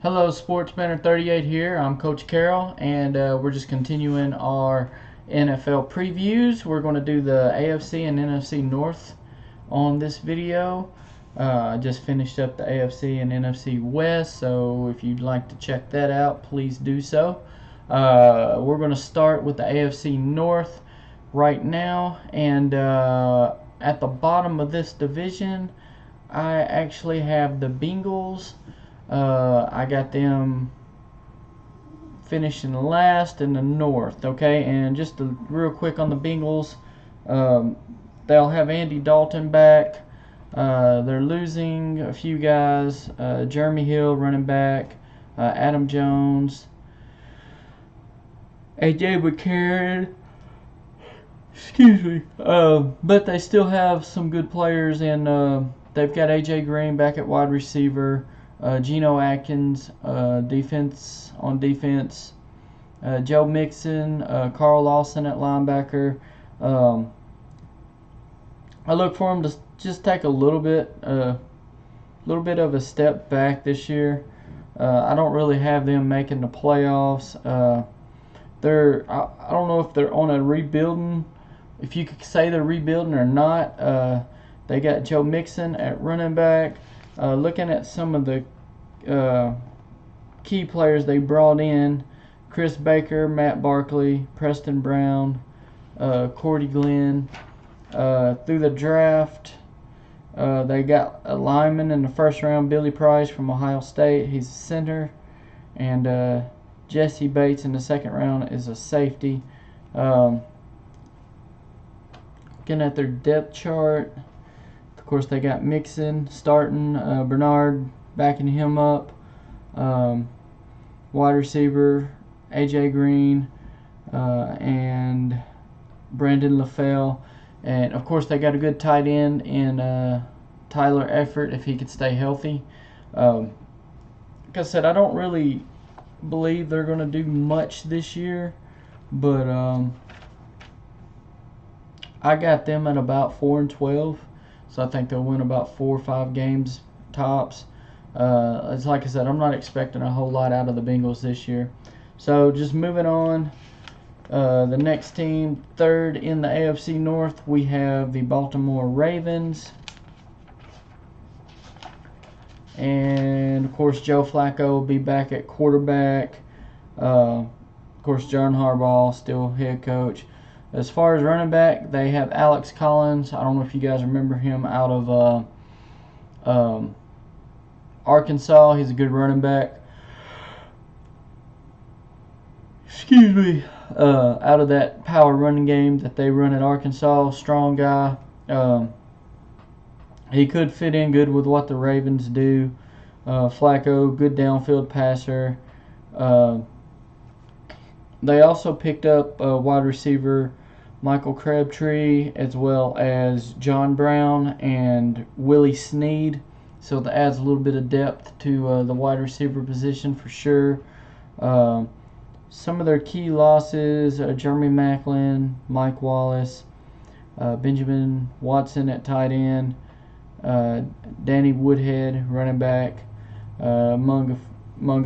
Hello, SportsBanter38 here. I'm Coach Carroll, and we're just continuing our NFL previews. We're going to do the AFC and NFC North on this video. I just finished up the AFC and NFC West, so if you'd like to check that out, please do so. We're going to start with the AFC North right now, and at the bottom of this division, I actually have the Bengals. I got them finishing last in the North, okay? And just real quick on the Bengals, they'll have Andy Dalton back. They're losing a few guys, Jeremy Hill, running back, Adam Jones, AJ McCarron, excuse me, but they still have some good players, and they've got AJ Green back at wide receiver, Geno Atkins on defense, Joe Mixon, Carl Lawson at linebacker. I look for them to just take a little bit of a step back this year. I don't really have them making the playoffs. I don't know if they're on a rebuilding, if you could say they're rebuilding or not. They got Joe Mixon at running back. Looking at some of the key players they brought in, Chris Baker, Matt Barkley, Preston Brown, Cordy Glenn. Through the draft, they got a lineman in the first round, Billy Price from Ohio State. He's a center. And Jesse Bates in the second round is a safety. Looking at their depth chart, of course, they got Mixon starting, Bernard backing him up, wide receiver AJ Green, and Brandon LaFell, and of course they got a good tight end in Tyler Eifert if he could stay healthy. Like I said, I don't really believe they're going to do much this year, but I got them at about 4-12. So I think they'll win about 4 or 5 games tops. It's like I said, I'm not expecting a whole lot out of the Bengals this year. So just moving on, the next team, third in the AFC North, we have the Baltimore Ravens. And of course, Joe Flacco will be back at quarterback. Of course, John Harbaugh still head coach. As far as running back, they have Alex Collins. I don't know if you guys remember him out of Arkansas. He's a good running back. Excuse me. Out of that power running game that they run at Arkansas, strong guy. He could fit in good with what the Ravens do. Flacco, good downfield passer. They also picked up wide receiver Michael Crabtree, as well as John Brown and Willie Snead. So that adds a little bit of depth to the wide receiver position for sure. Some of their key losses, Jeremy Maclin, Mike Wallace, Benjamin Watson at tight end, Danny Woodhead, running back, among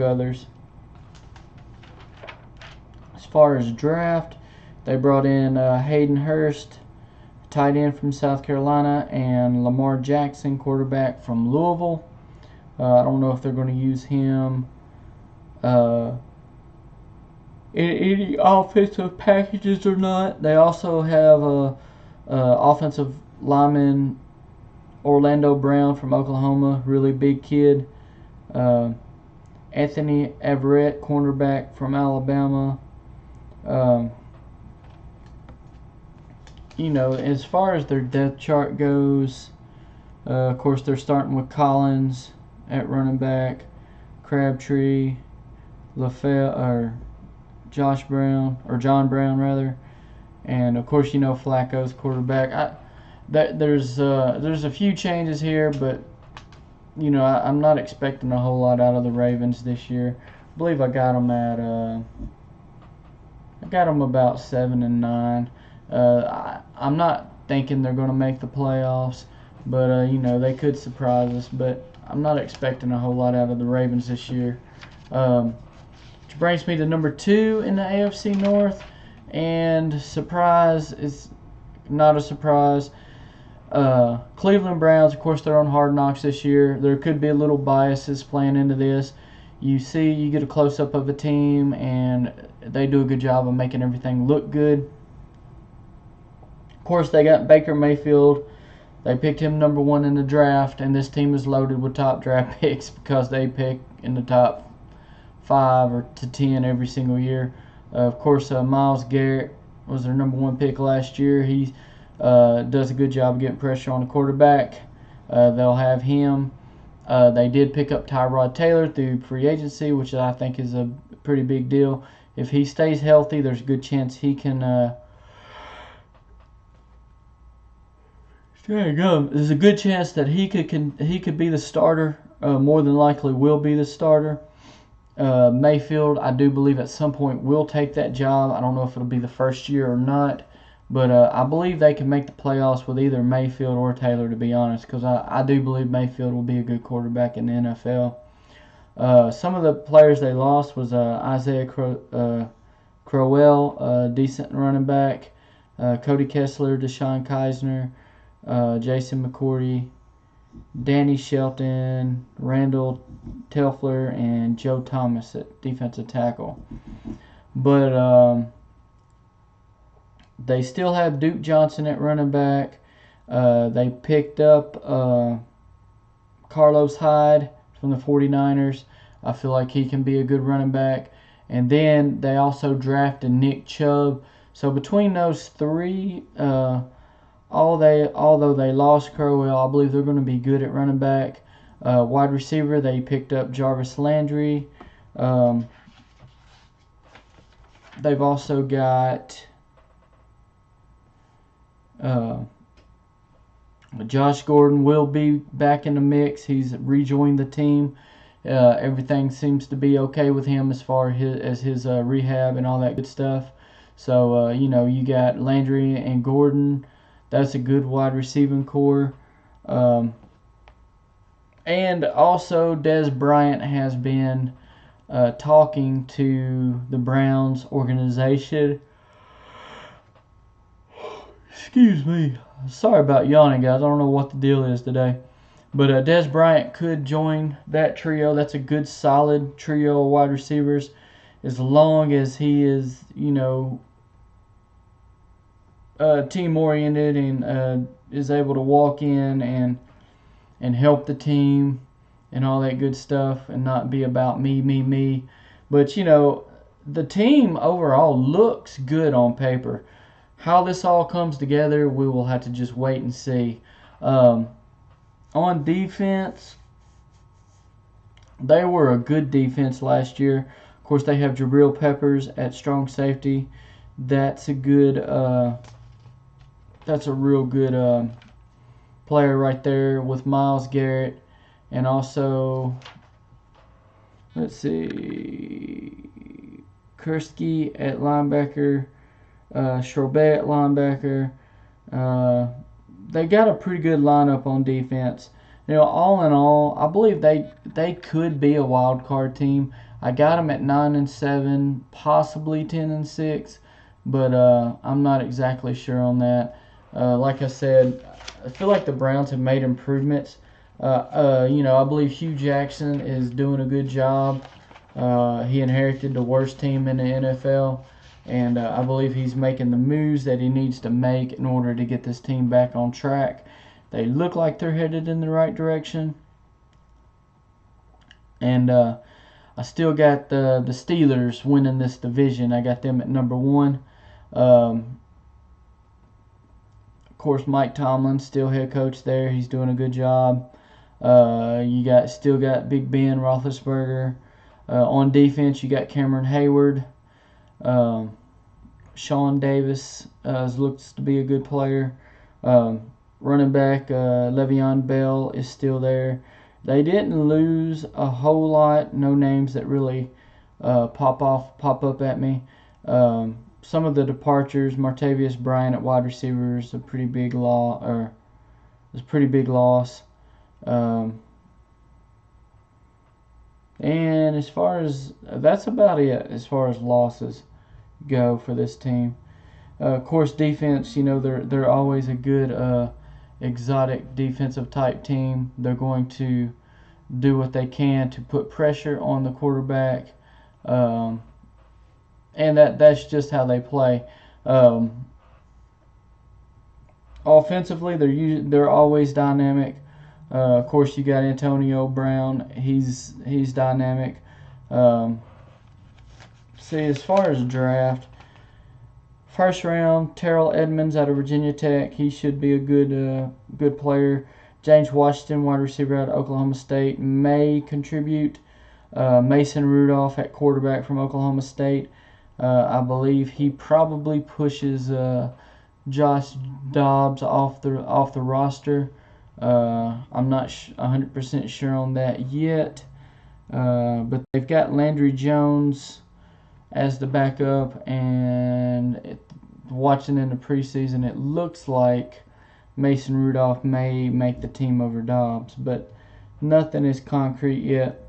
others. As far as draft, they brought in Hayden Hurst, tight end from South Carolina, and Lamar Jackson, quarterback from Louisville. I don't know if they're going to use him in any offensive packages or not. They also have offensive lineman Orlando Brown from Oklahoma, really big kid. Anthony Everett, cornerback from Alabama. You know, as far as their depth chart goes, of course they're starting with Collins at running back, Crabtree, LaFell, or John Brown rather, and of course you know Flacco's quarterback. There's a few changes here, but you know I'm not expecting a whole lot out of the Ravens this year. I believe I got them at about 7-9. I'm not thinking they're going to make the playoffs, but you know they could surprise us. But I'm not expecting a whole lot out of the Ravens this year. Which brings me to number 2 in the AFC North, and surprise is not a surprise. Cleveland Browns, of course, they're on Hard Knocks this year. There could be a little biases playing into this. You get a close-up of a team, and they do a good job of making everything look good. Of course, they got Baker Mayfield. They picked him number 1 in the draft, and this team is loaded with top draft picks because they pick in the top 5 or to 10 every single year. Of course, Myles Garrett was their number 1 pick last year. He does a good job of getting pressure on the quarterback. They'll have him. They did pick up Tyrod Taylor through free agency, which I think is a pretty big deal. If he stays healthy, there's a good chance he can. There you go. There's a good chance that he could be the starter. More than likely, will be the starter. Mayfield, I do believe at some point will take that job. I don't know if it'll be the first year or not. But I believe they can make the playoffs with either Mayfield or Taylor, to be honest, because I do believe Mayfield will be a good quarterback in the NFL. Some of the players they lost was Isaiah Crowell, decent running back, Cody Kessler, Deshaun Keisner, Jason McCourty, Danny Shelton, Randall Telfler, and Joe Thomas at defensive tackle. But they still have Duke Johnson at running back. They picked up Carlos Hyde from the 49ers. I feel like he can be a good running back. And then they also drafted Nick Chubb. So between those 3, although they lost Crowell, I believe they're going to be good at running back. Wide receiver, they picked up Jarvis Landry. They've also got Josh Gordon will be back in the mix. He's rejoined the team. Everything seems to be okay with him as far as his rehab and all that good stuff. So, you got Landry and Gordon. That's a good wide receiving core. And also, Dez Bryant has been talking to the Browns organization. Excuse me. Sorry about yawning, guys. I don't know what the deal is today. But Dez Bryant could join that trio. That's a good, solid trio of wide receivers. As long as he is, team-oriented and is able to walk in and help the team and all that good stuff and not be about me. But, the team overall looks good on paper. How this all comes together, we will have to just wait and see. On defense, they were a good defense last year. Of course, they have Jabril Peppers at strong safety. That's a real good player right there with Myles Garrett. And also, let's see, Kursky at linebacker. Charbet at linebacker. They got a pretty good lineup on defense. All in all, I believe they could be a wild card team. I got them at 9-7, possibly 10-6, but I'm not exactly sure on that. Like I said, I feel like the Browns have made improvements. I believe Hugh Jackson is doing a good job. He inherited the worst team in the NFL. And I believe he's making the moves that he needs to make in order to get this team back on track. They look like they're headed in the right direction. And I still got the Steelers winning this division. I got them at number 1. Of course, Mike Tomlin, still head coach there. He's doing a good job. You still got Big Ben Roethlisberger. On defense, you got Cameron Hayward. Sean Davis looks to be a good player. Running back Le'Veon Bell is still there. They didn't lose a whole lot. No names that really pop up at me. Some of the departures: Martavius Bryant at wide receiver is a pretty big loss. And as far as that's about it as far as losses go for this team. Of course, defense. You know, they're always a good exotic defensive type team. They're going to do what they can to put pressure on the quarterback, and that's just how they play. Offensively, they're always dynamic. Of course, you got Antonio Brown. He's dynamic. See, as far as draft, first round, Terrell Edmonds out of Virginia Tech. He should be a good player. James Washington, wide receiver out of Oklahoma State, may contribute. Mason Rudolph at quarterback from Oklahoma State. I believe he probably pushes Josh Dobbs off the roster. I'm not 100% sure on that yet. But they've got Landry Jones as the backup, and watching in the preseason, it looks like Mason Rudolph may make the team over Dobbs, but nothing is concrete yet.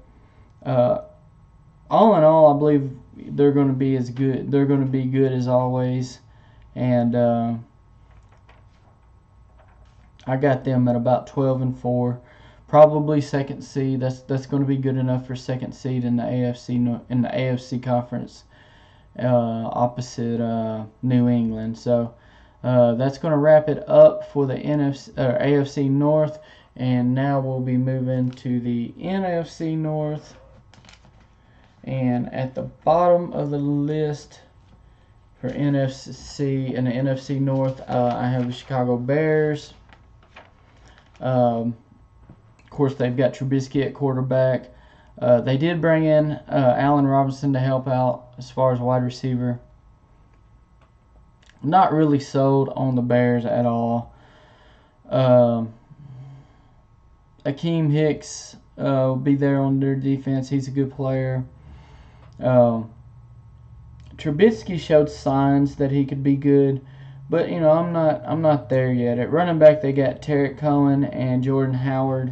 All in all, I believe they're going to be as good. They're going to be good as always, and I got them at about 12-4, probably second seed. That's going to be good enough for second seed in the AFC conference, opposite New England. So that's going to wrap it up for the AFC North, and now we'll be moving to the NFC North. And at the bottom of the list for NFC and the NFC North, I have the Chicago Bears. Of course, they've got Trubisky at quarterback. They did bring in Allen Robinson to help out as far as wide receiver. Not really sold on the Bears at all. Akeem Hicks will be there on their defense. He's a good player. Trubisky showed signs that he could be good, but you know, I'm not there yet. At running back, they got Tarek Cohen and Jordan Howard.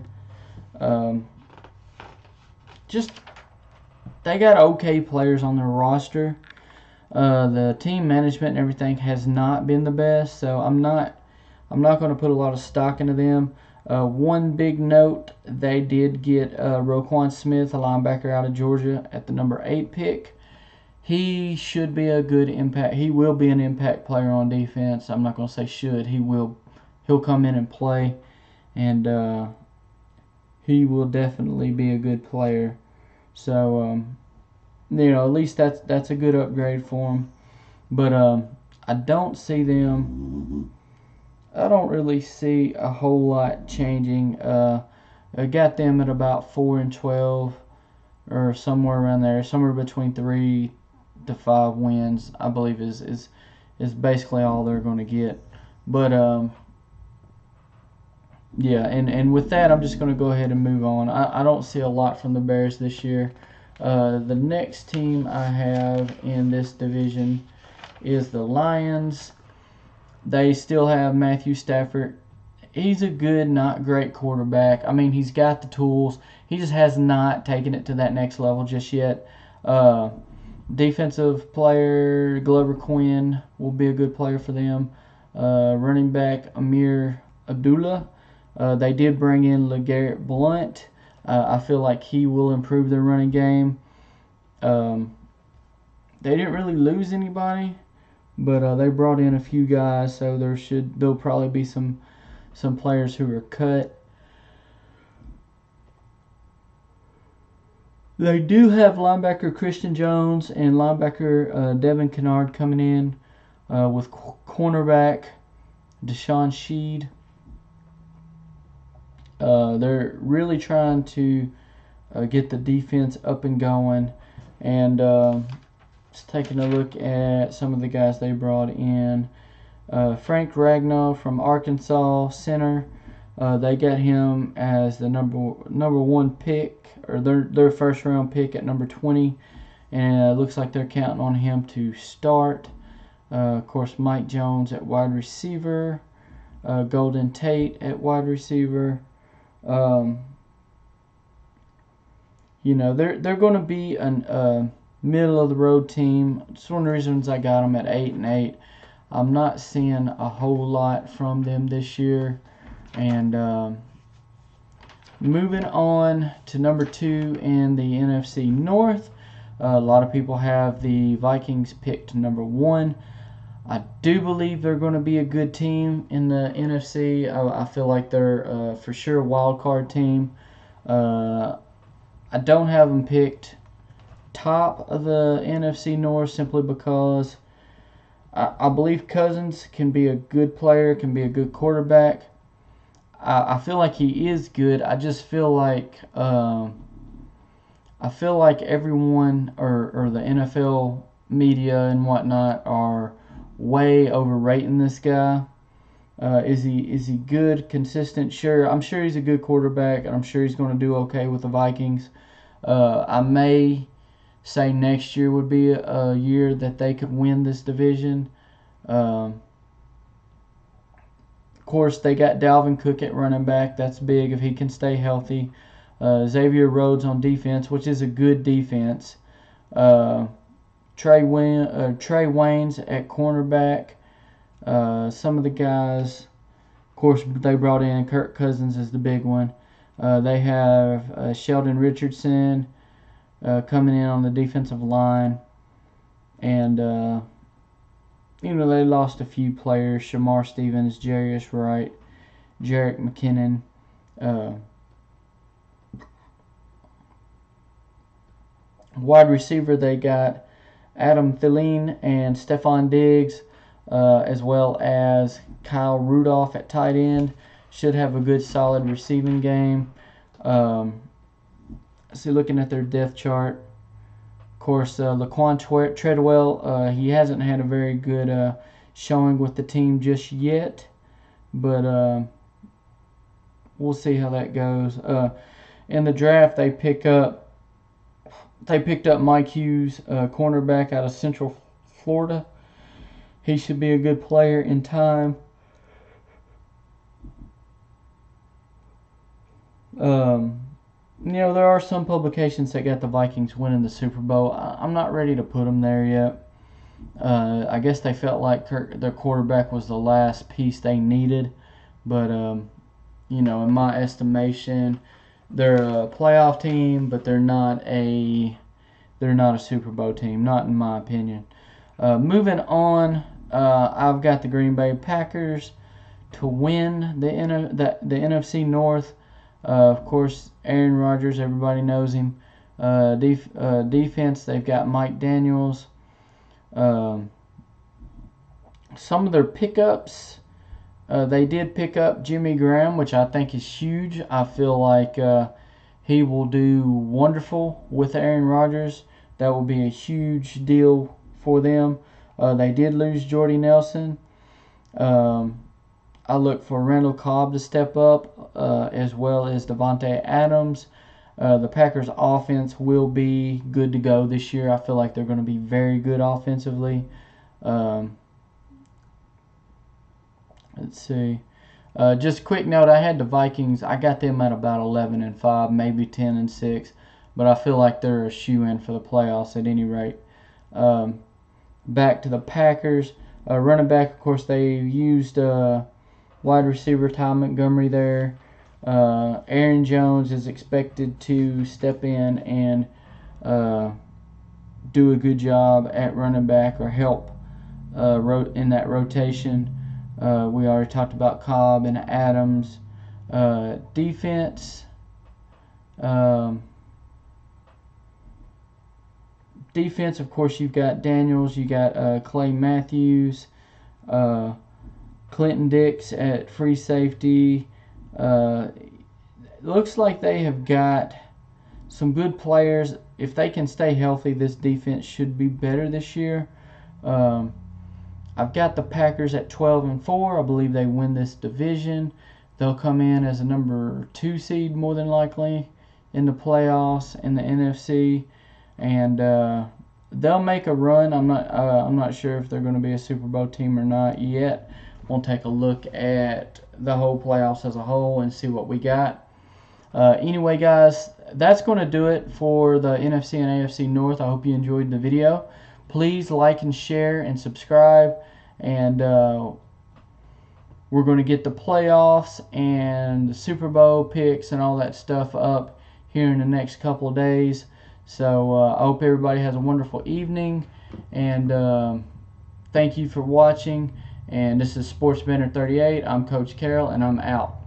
They got okay players on their roster. The team management and everything has not been the best, so I'm not going to put a lot of stock into them. One big note, they did get Roquan Smith, a linebacker out of Georgia, at the number 8 pick. He should be a good impact. He will be an impact player on defense. I'm not going to say should. He will. He'll come in and play, and he will definitely be a good player. So, you know, at least that's a good upgrade for him. But I don't see them. I don't really see a whole lot changing. I got them at about 4-12 or somewhere around there, somewhere between 3 to 5 wins. I believe is basically all they're going to get. But yeah, and with that, I'm just going to go ahead and move on. I don't see a lot from the Bears this year. The next team I have in this division is the Lions. They still have Matthew Stafford. He's a good, not great quarterback. I mean, he's got the tools. He just has not taken it to that next level just yet. Defensive player Glover Quinn will be a good player for them. Running back Amir Abdullah. They did bring in LeGarrette Blount. I feel like he will improve their running game. They didn't really lose anybody, but they brought in a few guys, so there'll probably be some players who are cut. They do have linebacker Christian Jones and linebacker Devin Kennard coming in with cornerback Deshaun Sheed. They're really trying to get the defense up and going, and just taking a look at some of the guys they brought in. Frank Ragnow from Arkansas, center. They got him as the number 1 pick, or their first round pick at number 20, and it looks like they're counting on him to start. Of course, Mike Jones at wide receiver, Golden Tate at wide receiver. You you know, they're going to be a middle of the road team. It's one of the reasons I got them at 8-8. I'm not seeing a whole lot from them this year. And moving on to number 2 in the NFC North, a lot of people have the Vikings picked number 1. I do believe they're going to be a good team in the NFC. I feel like they're for sure a wild card team. I don't have them picked top of the NFC North simply because I believe Cousins can be a good player, can be a good quarterback. I feel like he is good. I just feel like everyone or the NFL media and whatnot are way overrating this guy. Is he good, consistent? Sure, I'm sure he's a good quarterback, and I'm sure he's going to do okay with the Vikings. I may say next year would be a year that they could win this division. Of course, they got Dalvin Cook at running back. That's big if he can stay healthy. Xavier Rhodes on defense, which is a good defense. Trey Waynes at cornerback. Some of the guys, of course, they brought in Kirk Cousins as the big one. They have Sheldon Richardson coming in on the defensive line. And, you know, they lost a few players. Shamar Stevens, Jarius Wright, Jerick McKinnon. Wide receiver, they got Adam Thielen and Stephon Diggs, as well as Kyle Rudolph at tight end. Should have a good, solid receiving game. See, looking at their depth chart, of course, Laquan Treadwell, he hasn't had a very good showing with the team just yet, but we'll see how that goes. In the draft, they picked up Mike Hughes, cornerback out of Central Florida. He should be a good player in time. You know, there are some publications that got the Vikings winning the Super Bowl. I'm not ready to put them there yet. I guess they felt like their quarterback was the last piece they needed. But, you know, in my estimation, they're a playoff team, but they're not a Super Bowl team, not in my opinion. Moving on, I've got the Green Bay Packers to win the NFC North. Of course, Aaron Rodgers, everybody knows him. Defense, they've got Mike Daniels. Some of their pickups, they did pick up Jimmy Graham, which I think is huge. I feel like he will do wonderful with Aaron Rodgers. That will be a huge deal for them. They did lose Jordy Nelson. I look for Randall Cobb to step up, as well as Devontae Adams. The Packers' offense will be good to go this year. I feel like they're going to be very good offensively. Let's see. Just a quick note, I had the Vikings. I got them at about 11-5, maybe 10-6. But I feel like they're a shoo-in for the playoffs at any rate. Back to the Packers. Running back, of course, they used wide receiver Ty Montgomery there. Aaron Jones is expected to step in and do a good job at running back or help in that rotation. We already talked about Cobb and Adams. Defense. Defense, of course, you've got Daniels, you got Clay Matthews, Clinton Dix at free safety. Looks like they have got some good players. If they can stay healthy, this defense should be better this year. I've got the Packers at 12-4. I believe they win this division. They'll come in as a number 2 seed more than likely in the playoffs in the NFC. And they'll make a run. I'm not sure if they're going to be a Super Bowl team or not yet. We'll take a look at the whole playoffs as a whole and see what we got. Anyway, guys, that's going to do it for the NFC and AFC North. I hope you enjoyed the video. Please like and share and subscribe, and we're going to get the playoffs and the Super Bowl picks and all that stuff up here in the next couple of days. So I hope everybody has a wonderful evening, and thank you for watching. And this is SportsBanter38. I'm Coach Carroll, and I'm out.